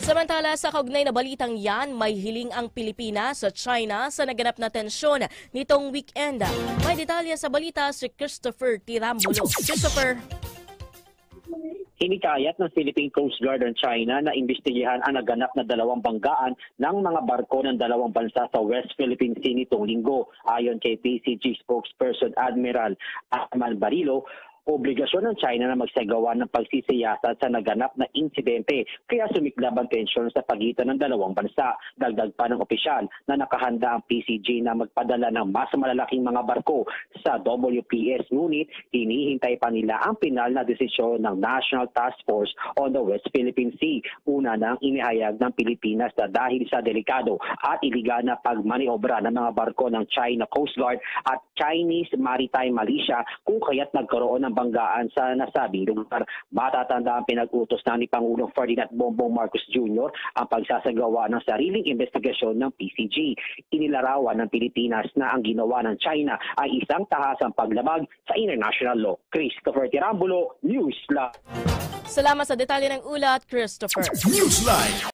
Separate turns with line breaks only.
Samantala sa kaugnay na balitang yan, may hiling ang Pilipinas sa China sa naganap na tensyon nitong weekend. May detalye sa balita si Christopher Tirambulo. Christopher.
Hinikayat ng Philippine Coast Guard ng China na imbestigahan ang naganap na dalawang banggaan ng mga barko ng dalawang bansa sa West Philippine Sea nitong linggo. Ayon kay PCG spokesperson Admiral Arman Barilo, obligasyon ng China na magsagawa ng pagsisiyasat sa naganap na insidente kaya sumiklab ang tensyon sa pagitan ng dalawang bansa. Dagdag pa ng opisyal na nakahanda ang PCG na magpadala ng mas malalaking mga barko sa WPS, ngunit hinihintay pa nila ang pinal na desisyon ng National Task Force on the West Philippine Sea. Una nang inihayag ng Pilipinas na dahil sa delikado at iligal na pagmaniobra ng mga barko ng China Coast Guard at Chinese Maritime Militia kung kaya't nagkaroon ng banggaan sa nasabing lugar. Matatanda ang pinag-utos na ni Pangulong Ferdinand Bongbong Marcos Jr. ang pagsasagawa ng sariling investigasyon ng PCG. Inilarawan ng Pilipinas na ang ginawa ng China ay isang tahasang paglabag sa international law. Christopher Tirambulo, Newsline.
Salamat sa detalye ng ulat, Christopher.
Newsline.